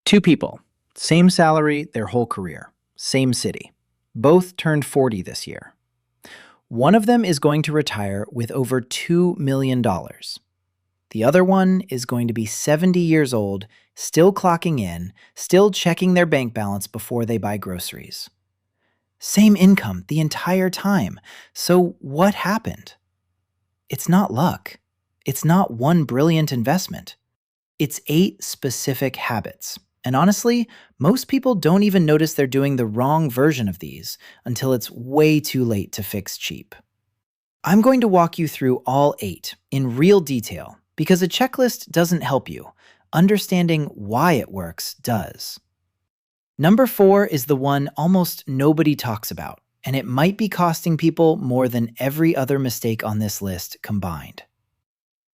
Two people, same salary their whole career, same city. Both turned 40 this year. One of them is going to retire with over $2 million. The other one is going to be 70 years old, still clocking in, still checking their bank balance before they buy groceries. Same income the entire time. So what happened? It's not luck. It's not one brilliant investment. It's 8 specific habits. And honestly, most people don't even notice they're doing the wrong version of these until it's way too late to fix cheap. I'm going to walk you through all 8 in real detail because a checklist doesn't help you. Understanding why it works does. Number 4 is the one almost nobody talks about, and it might be costing people more than every other mistake on this list combined.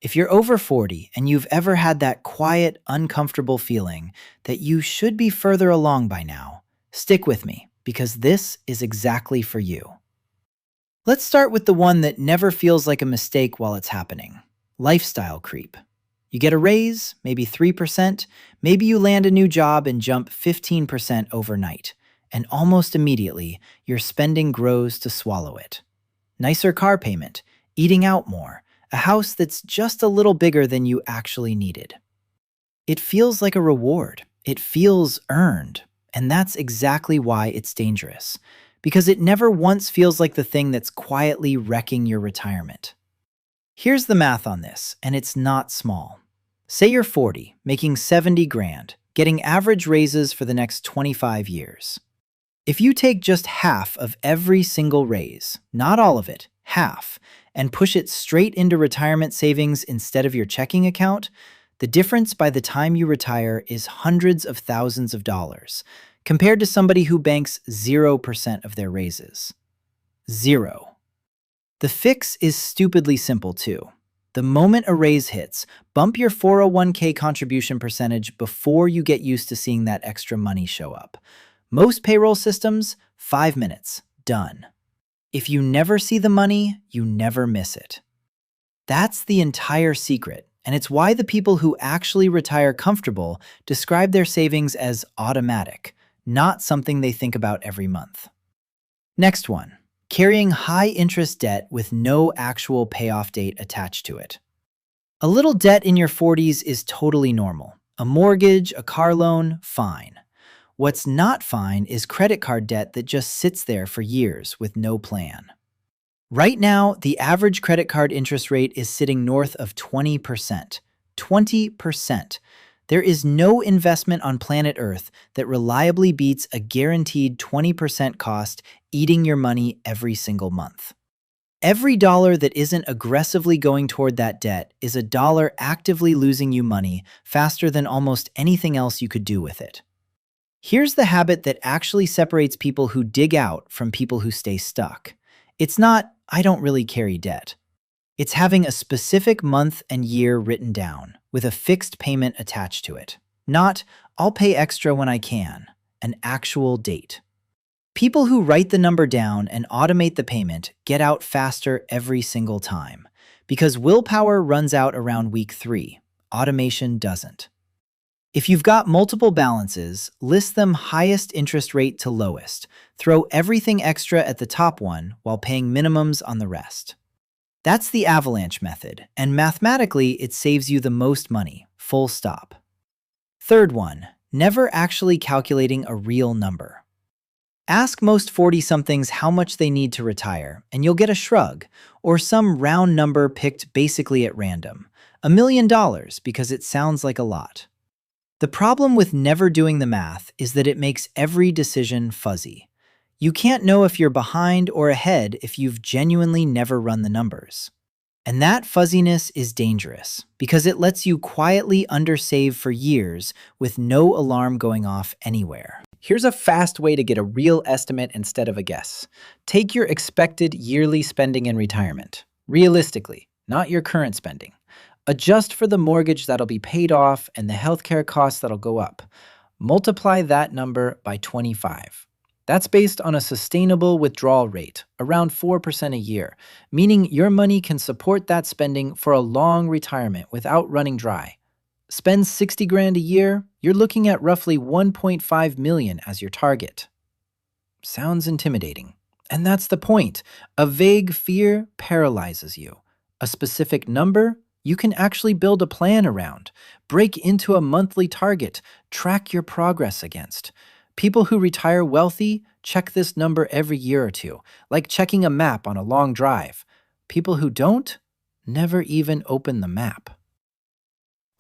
If you're over 40 and you've ever had that quiet, uncomfortable feeling that you should be further along by now, stick with me because this is exactly for you. Let's start with the one that never feels like a mistake while it's happening. Lifestyle creep. You get a raise, maybe 3%, maybe you land a new job and jump 15% overnight, and almost immediately your spending grows to swallow it. Nicer car payment, eating out more, a house that's just a little bigger than you actually needed. It feels like a reward. It feels earned. And that's exactly why it's dangerous. Because it never once feels like the thing that's quietly wrecking your retirement. Here's the math on this, and it's not small. Say you're 40, making 70 grand, getting average raises for the next 25 years. If you take just half of every single raise, not all of it, half, and push it straight into retirement savings instead of your checking account, the difference by the time you retire is hundreds of thousands of dollars, compared to somebody who banks 0% of their raises. 0. The fix is stupidly simple too. The moment a raise hits, bump your 401k contribution percentage before you get used to seeing that extra money show up. Most payroll systems, 5 minutes, done. If you never see the money, you never miss it. That's the entire secret, and it's why the people who actually retire comfortable describe their savings as automatic, not something they think about every month. Next one, carrying high-interest debt with no actual payoff date attached to it. A little debt in your 40s is totally normal. A mortgage, a car loan, fine. What's not fine is credit card debt that just sits there for years with no plan. Right now, the average credit card interest rate is sitting north of 20%. 20%. There is no investment on planet Earth that reliably beats a guaranteed 20% cost eating your money every single month. Every dollar that isn't aggressively going toward that debt is a dollar actively losing you money faster than almost anything else you could do with it. Here's the habit that actually separates people who dig out from people who stay stuck. It's not, I don't really carry debt. It's having a specific month and year written down with a fixed payment attached to it. Not, I'll pay extra when I can, an actual date. People who write the number down and automate the payment get out faster every single time. Because willpower runs out around week 3. Automation doesn't. If you've got multiple balances, list them highest interest rate to lowest. Throw everything extra at the top one while paying minimums on the rest. That's the avalanche method, and mathematically it saves you the most money, full stop. Third one, never actually calculating a real number. Ask most 40-somethings how much they need to retire, and you'll get a shrug, or some round number picked basically at random. $1 million because it sounds like a lot. The problem with never doing the math is that it makes every decision fuzzy. You can't know if you're behind or ahead if you've genuinely never run the numbers. And that fuzziness is dangerous because it lets you quietly undersave for years with no alarm going off anywhere. Here's a fast way to get a real estimate instead of a guess. Take your expected yearly spending in retirement. Realistically, not your current spending. Adjust for the mortgage that'll be paid off and the healthcare costs that'll go up. Multiply that number by 25. That's based on a sustainable withdrawal rate, around 4% a year, meaning your money can support that spending for a long retirement without running dry. Spend 60 grand a year, you're looking at roughly 1.5 million as your target. Sounds intimidating. And that's the point. A vague fear paralyzes you. A specific number, you can actually build a plan around, break into a monthly target, track your progress against. People who retire wealthy check this number every year or two, like checking a map on a long drive. People who don't never even open the map.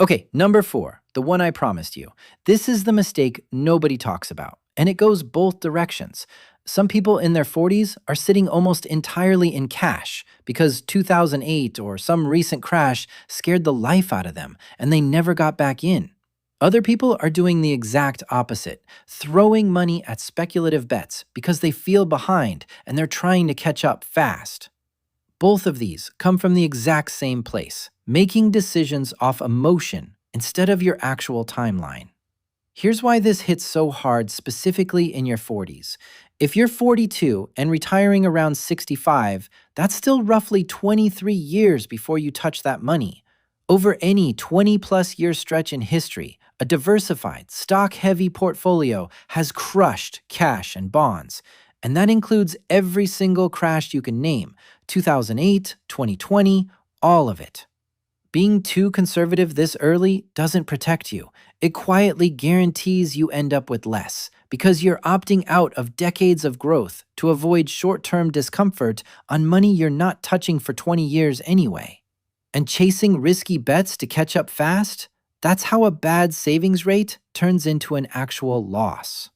Okay, number 4, the one I promised you. This is the mistake nobody talks about, and it goes both directions. Some people in their 40s are sitting almost entirely in cash because 2008 or some recent crash scared the life out of them and they never got back in. Other people are doing the exact opposite, throwing money at speculative bets because they feel behind and they're trying to catch up fast. Both of these come from the exact same place, making decisions off emotion instead of your actual timeline. Here's why this hits so hard specifically in your 40s. If you're 42 and retiring around 65, that's still roughly 23 years before you touch that money. Over any 20-plus year stretch in history, a diversified, stock-heavy portfolio has crushed cash and bonds. And that includes every single crash you can name, 2008, 2020, all of it. Being too conservative this early doesn't protect you. It quietly guarantees you end up with less because you're opting out of decades of growth to avoid short-term discomfort on money you're not touching for 20 years anyway. And chasing risky bets to catch up fast? That's how a bad savings rate turns into an actual loss.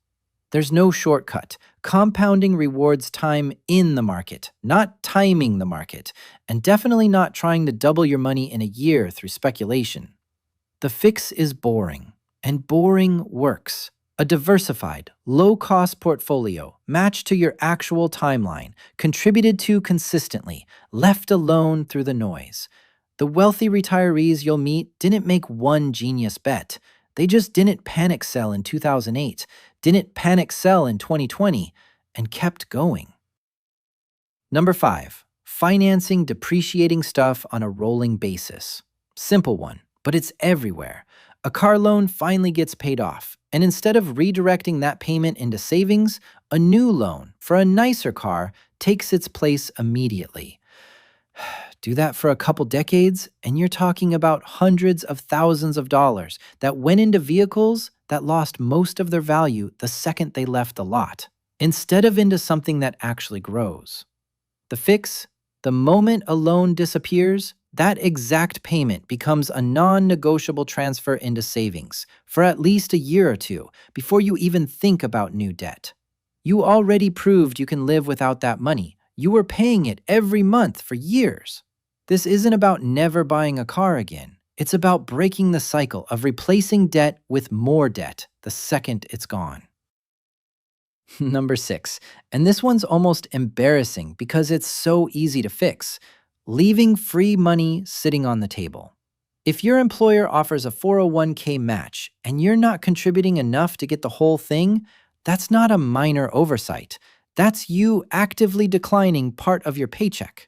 There's no shortcut. Compounding rewards time in the market, not timing the market, and definitely not trying to double your money in a year through speculation. The fix is boring, and boring works. A diversified, low-cost portfolio matched to your actual timeline, contributed to consistently, left alone through the noise. The wealthy retirees you'll meet didn't make one genius bet. They just didn't panic sell in 2008, didn't panic sell in 2020, and kept going. Number 5, financing depreciating stuff on a rolling basis. Simple one, but it's everywhere. A car loan finally gets paid off, and instead of redirecting that payment into savings, a new loan for a nicer car takes its place immediately. Do that for a couple decades, and you're talking about hundreds of thousands of dollars that went into vehicles that lost most of their value the second they left the lot, instead of into something that actually grows. The fix? The moment a loan disappears, that exact payment becomes a non-negotiable transfer into savings for at least a year or two before you even think about new debt. You already proved you can live without that money. You were paying it every month for years. This isn't about never buying a car again. It's about breaking the cycle of replacing debt with more debt the second it's gone. Number 6, and this one's almost embarrassing because it's so easy to fix. Leaving free money sitting on the table. If your employer offers a 401k match and you're not contributing enough to get the whole thing, that's not a minor oversight. That's you actively declining part of your paycheck.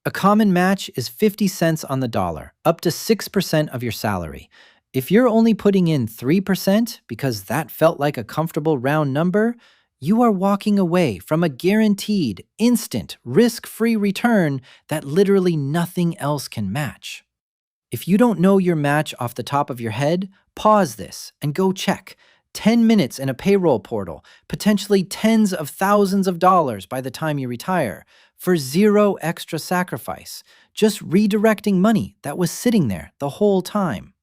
A common match is 50 cents on the dollar, up to 6% of your salary. If you're only putting in 3% because that felt like a comfortable round number, you are walking away from a guaranteed, instant, risk-free return that literally nothing else can match. If you don't know your match off the top of your head, pause this and go check. 10 minutes in a payroll portal, potentially tens of thousands of dollars by the time you retire, for zero extra sacrifice, just redirecting money that was sitting there the whole time.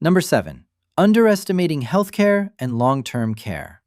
Number 7, underestimating healthcare and long-term care.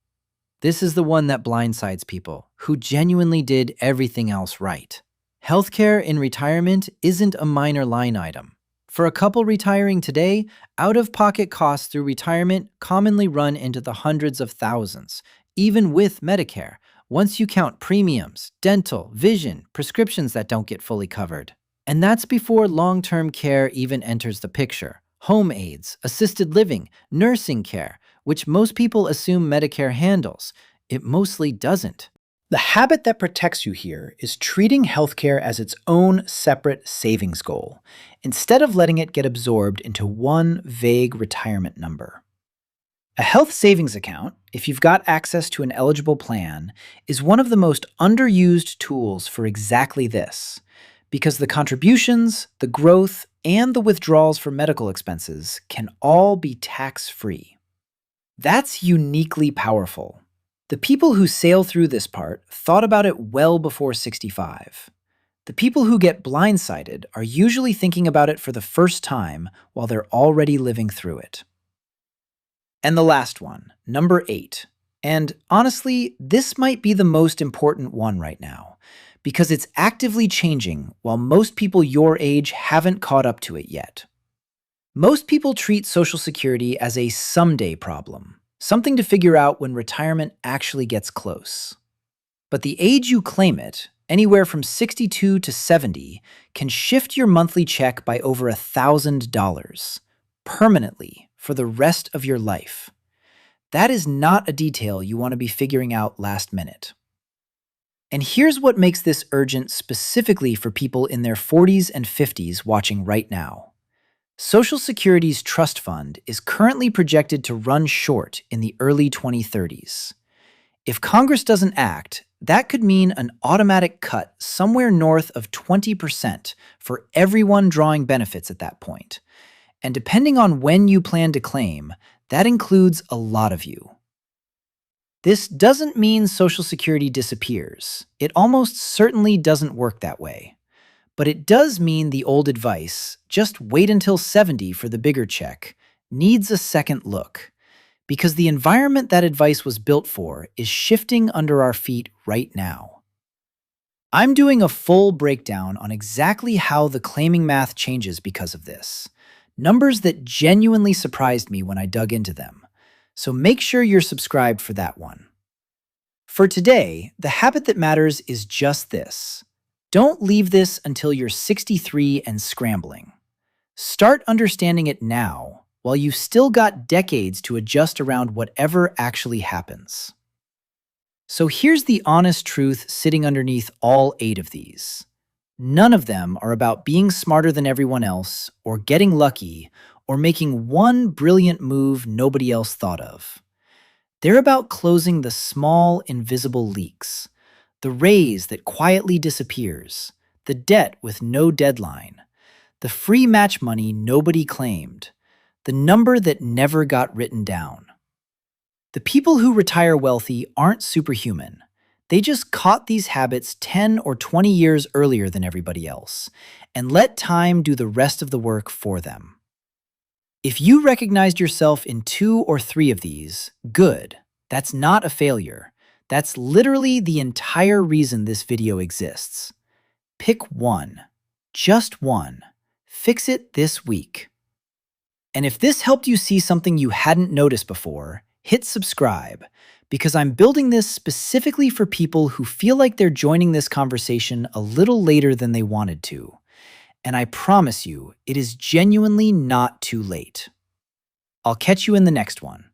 This is the one that blindsides people who genuinely did everything else right. Healthcare in retirement isn't a minor line item. For a couple retiring today, out-of-pocket costs through retirement commonly run into the hundreds of thousands, even with Medicare, once you count premiums, dental, vision, prescriptions that don't get fully covered. And that's before long-term care even enters the picture. Home aides, assisted living, nursing care, which most people assume Medicare handles. It mostly doesn't. The habit that protects you here is treating healthcare as its own separate savings goal, instead of letting it get absorbed into one vague retirement number. A health savings account, if you've got access to an eligible plan, is one of the most underused tools for exactly this, because the contributions, the growth, and the withdrawals for medical expenses can all be tax-free. That's uniquely powerful. The people who sail through this part thought about it well before 65. The people who get blindsided are usually thinking about it for the first time while they're already living through it. And the last one, number 8. And honestly, this might be the most important one right now, because it's actively changing while most people your age haven't caught up to it yet. Most people treat Social Security as a someday problem, something to figure out when retirement actually gets close. But the age you claim it, anywhere from 62 to 70, can shift your monthly check by over $1,000 permanently for the rest of your life. That is not a detail you want to be figuring out last minute. And here's what makes this urgent specifically for people in their 40s and 50s watching right now. Social Security's trust fund is currently projected to run short in the early 2030s. If Congress doesn't act, that could mean an automatic cut somewhere north of 20% for everyone drawing benefits at that point. And depending on when you plan to claim, that includes a lot of you. This doesn't mean Social Security disappears. It almost certainly doesn't work that way. But it does mean the old advice, just wait until 70 for the bigger check, needs a second look. Because the environment that advice was built for is shifting under our feet right now. I'm doing a full breakdown on exactly how the claiming math changes because of this. Numbers that genuinely surprised me when I dug into them. So make sure you're subscribed for that one. For today, the habit that matters is just this. Don't leave this until you're 63 and scrambling. Start understanding it now, while you've still got decades to adjust around whatever actually happens. So here's the honest truth sitting underneath all 8 of these. None of them are about being smarter than everyone else, or getting lucky, or making one brilliant move nobody else thought of. They're about closing the small, invisible leaks, the raise that quietly disappears, the debt with no deadline, the free match money nobody claimed, the number that never got written down. The people who retire wealthy aren't superhuman. They just caught these habits 10 or 20 years earlier than everybody else, and let time do the rest of the work for them. If you recognized yourself in 2 or 3 of these, good. That's not a failure. That's literally the entire reason this video exists. Pick one. Just one. Fix it this week. And if this helped you see something you hadn't noticed before, hit subscribe, because I'm building this specifically for people who feel like they're joining this conversation a little later than they wanted to. And I promise you, it is genuinely not too late. I'll catch you in the next one.